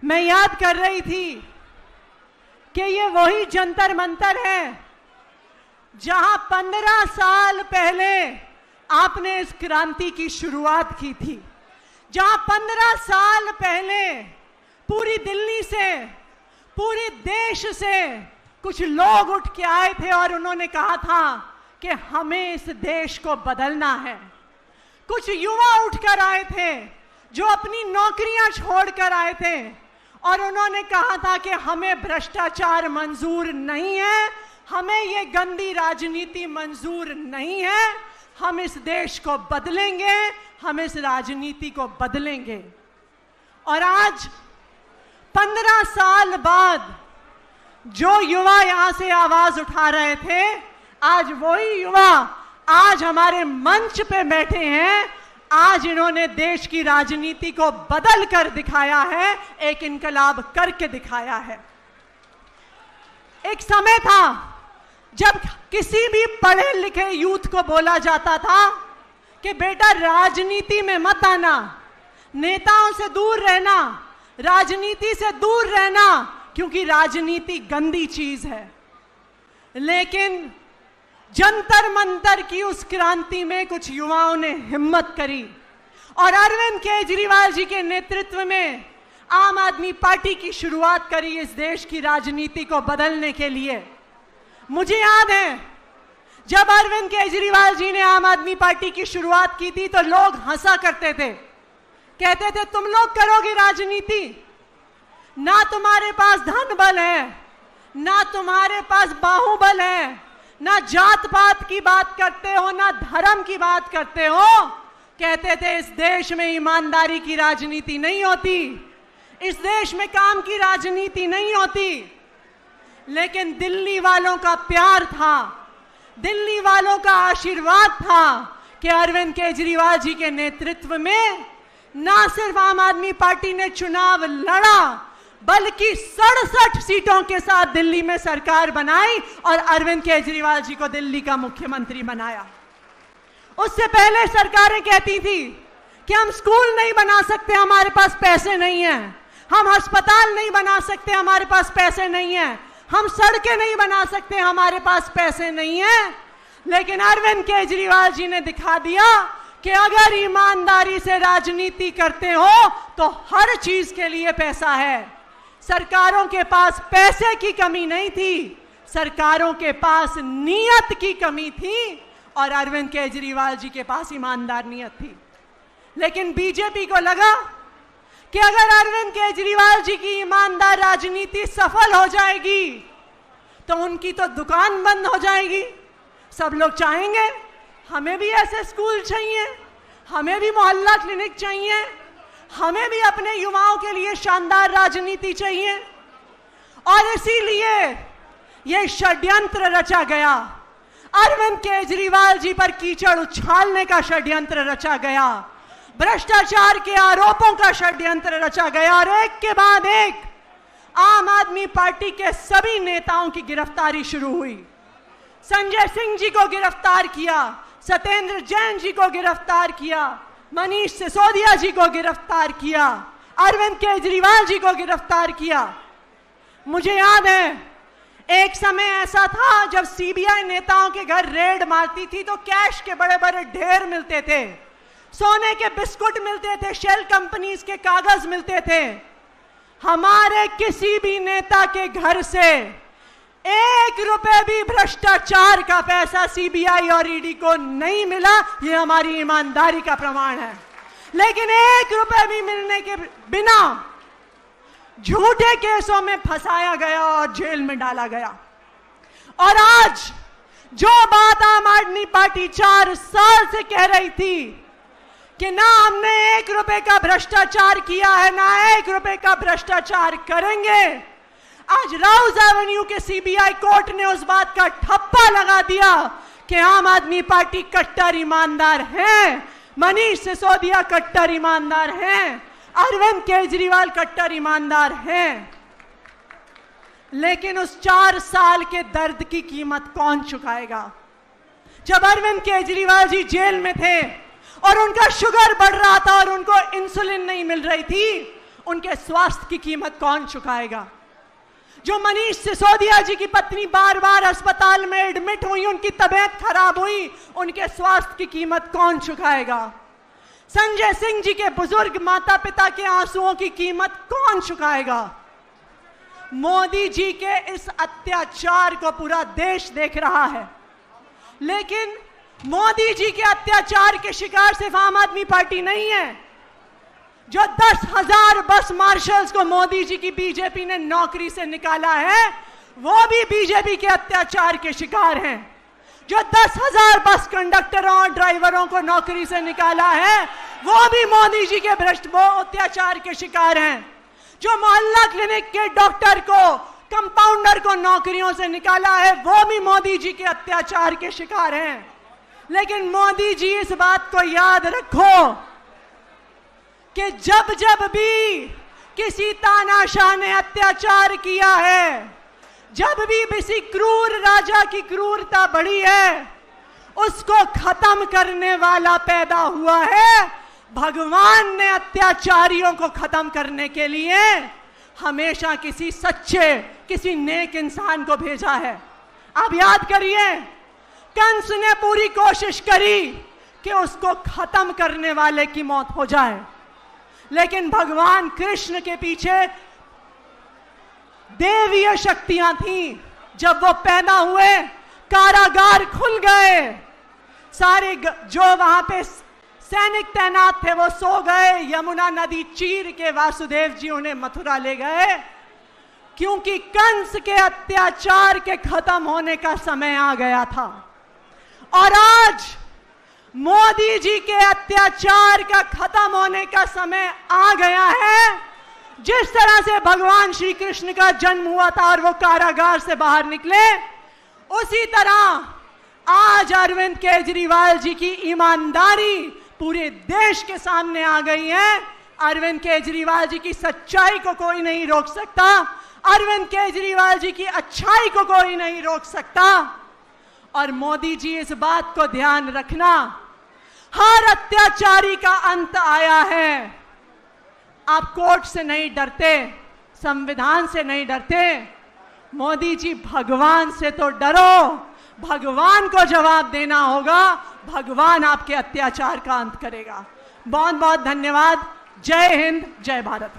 मैं याद कर रही थी कि ये वही जंतर मंतर है जहां 15 साल पहले आपने इस क्रांति की शुरुआत की थी, जहां 15 साल पहले पूरी दिल्ली से, पूरे देश से कुछ लोग उठ के आए थे और उन्होंने कहा था कि हमें इस देश को बदलना है। कुछ युवा उठकर आए थे जो अपनी नौकरियां छोड़कर आए थे और उन्होंने कहा था कि हमें भ्रष्टाचार मंजूर नहीं है, हमें ये गंदी राजनीति मंजूर नहीं है, हम इस देश को बदलेंगे, हम इस राजनीति को बदलेंगे। और आज 15 साल बाद जो युवा यहां से आवाज उठा रहे थे, आज वही युवा आज हमारे मंच पे बैठे हैं। आज इन्होंने देश की राजनीति को बदल कर दिखाया है, एक इनकलाब करके दिखाया है। एक समय था जब किसी भी पढ़े लिखे यूथ को बोला जाता था कि बेटा राजनीति में मत आना, नेताओं से दूर रहना, राजनीति से दूर रहना, क्योंकि राजनीति गंदी चीज है। लेकिन जंतर मंतर की उस क्रांति में कुछ युवाओं ने हिम्मत करी और अरविंद केजरीवाल जी के नेतृत्व में आम आदमी पार्टी की शुरुआत करी इस देश की राजनीति को बदलने के लिए। मुझे याद है जब अरविंद केजरीवाल जी ने आम आदमी पार्टी की शुरुआत की थी तो लोग हंसा करते थे, कहते थे तुम लोग करोगे राजनीति, ना तुम्हारे पास धन बल है, ना तुम्हारे पास बाहुबल है, ना जात पात की बात करते हो, ना धर्म की बात करते हो। कहते थे इस देश में ईमानदारी की राजनीति नहीं होती, इस देश में काम की राजनीति नहीं होती। लेकिन दिल्ली वालों का प्यार था, दिल्ली वालों का आशीर्वाद था कि अरविंद केजरीवाल जी के नेतृत्व में ना सिर्फ आम आदमी पार्टी ने चुनाव लड़ा, बल्कि 67 सीटों के साथ दिल्ली में सरकार बनाई और अरविंद केजरीवाल जी को दिल्ली का मुख्यमंत्री बनाया। उससे पहले सरकारें कहती थी कि हम स्कूल नहीं बना सकते, हमारे पास पैसे नहीं है, हम अस्पताल नहीं बना सकते, हमारे पास पैसे नहीं है, हम सड़कें नहीं बना सकते, हमारे पास पैसे नहीं है। लेकिन अरविंद केजरीवाल जी ने दिखा दिया कि अगर ईमानदारी से राजनीति करते हो तो हर चीज के लिए पैसा है। सरकारों के पास पैसे की कमी नहीं थी, सरकारों के पास नीयत की कमी थी और अरविंद केजरीवाल जी के पास ईमानदार नीयत थी। लेकिन बीजेपी को लगा कि अगर अरविंद केजरीवाल जी की ईमानदार राजनीति सफल हो जाएगी तो उनकी तो दुकान बंद हो जाएगी। सब लोग चाहेंगे हमें भी ऐसे स्कूल चाहिए, हमें भी मोहल्ला क्लिनिक चाहिए, हमें भी अपने युवाओं के लिए शानदार राजनीति चाहिए। और इसीलिए यह षड्यंत्र रचा गया, अरविंद केजरीवाल जी पर कीचड़ उछालने का षड्यंत्र रचा गया, भ्रष्टाचार के आरोपों का षड्यंत्र रचा गया और एक के बाद एक आम आदमी पार्टी के सभी नेताओं की गिरफ्तारी शुरू हुई। संजय सिंह जी को गिरफ्तार किया, सत्येंद्र जैन जी को गिरफ्तार किया, मनीष सिसोदिया जी को गिरफ्तार किया, अरविंद केजरीवाल जी को गिरफ्तार किया। मुझे याद है एक समय ऐसा था जब सीबीआई नेताओं के घर रेड मारती थी तो कैश के बड़े बड़े ढेर मिलते थे, सोने के बिस्कुट मिलते थे, शेल कंपनीज के कागज मिलते थे। हमारे किसी भी नेता के घर से 1 रुपए भी भ्रष्टाचार का पैसा सीबीआई और ईडी को नहीं मिला, यह हमारी ईमानदारी का प्रमाण है। लेकिन 1 रुपए भी मिलने के बिना झूठे केसों में फंसाया गया और जेल में डाला गया। और आज जो बात आम आदमी पार्टी 4 साल से कह रही थी कि ना हमने 1 रुपए का भ्रष्टाचार किया है, ना 1 रुपए का भ्रष्टाचार करेंगे, आज राउज एवेन्यू के सीबीआई कोर्ट ने उस बात का ठप्पा लगा दिया कि आम आदमी पार्टी कट्टर ईमानदार है, मनीष सिसोदिया कट्टर ईमानदार हैं, अरविंद केजरीवाल कट्टर ईमानदार हैं। लेकिन उस 4 साल के दर्द की कीमत कौन चुकाएगा? जब अरविंद केजरीवाल जी जेल में थे और उनका शुगर बढ़ रहा था और उनको इंसुलिन नहीं मिल रही थी, उनके स्वास्थ्य की कीमत कौन चुकाएगा? जो मनीष सिसोदिया जी की पत्नी बार बार अस्पताल में एडमिट हुई, उनकी तबीयत खराब हुई, उनके स्वास्थ्य की कीमत कौन चुकाएगा? संजय सिंह जी के बुजुर्ग माता पिता के आंसुओं की कीमत कौन चुकाएगा? मोदी जी के इस अत्याचार को पूरा देश देख रहा है, लेकिन मोदी जी के अत्याचार के शिकार सिर्फ आम आदमी पार्टी नहीं है। जो 10,000 बस मार्शल्स को मोदी जी की बीजेपी ने नौकरी से निकाला है, वो भी बीजेपी के अत्याचार के शिकार हैं। जो 10,000 बस कंडक्टरों और ड्राइवरों को नौकरी से निकाला है, वो भी मोदी जी के भ्रष्ट अत्याचार के शिकार हैं। जो मोहल्ला क्लिनिक के डॉक्टर को, कंपाउंडर को नौकरियों से निकाला है, वो भी मोदी जी के अत्याचार के शिकार हैं। लेकिन मोदी जी, इस बात को याद रखो कि जब जब भी किसी तानाशाह ने अत्याचार किया है, जब भी किसी क्रूर राजा की क्रूरता बढ़ी है, उसको खत्म करने वाला पैदा हुआ है। भगवान ने अत्याचारियों को खत्म करने के लिए हमेशा किसी सच्चे, किसी नेक इंसान को भेजा है। आप याद करिए, कंस ने पूरी कोशिश करी कि उसको खत्म करने वाले की मौत हो जाए, लेकिन भगवान कृष्ण के पीछे देवीय शक्तियां थीं। जब वो पैदा हुए, कारागार खुल गए, सारे जो वहां पे सैनिक तैनात थे वो सो गए। यमुना नदी चीर के वासुदेव जी उन्हें मथुरा ले गए, क्योंकि कंस के अत्याचार के खत्म होने का समय आ गया था। और आज मोदी जी के अत्याचार का खत्म होने का समय आ गया है। जिस तरह से भगवान श्री कृष्ण का जन्म हुआ था और वो कारागार से बाहर निकले, उसी तरह आज अरविंद केजरीवाल जी की ईमानदारी पूरे देश के सामने आ गई है। अरविंद केजरीवाल जी की सच्चाई को कोई नहीं रोक सकता, अरविंद केजरीवाल जी की अच्छाई को कोई नहीं रोक सकता। और मोदी जी, इस बात को ध्यान रखना, हर अत्याचारी का अंत आया है। आप कोर्ट से नहीं डरते, संविधान से नहीं डरते, मोदी जी भगवान से तो डरो। भगवान को जवाब देना होगा, भगवान आपके अत्याचार का अंत करेगा। बहुत बहुत धन्यवाद। जय हिंद, जय भारत।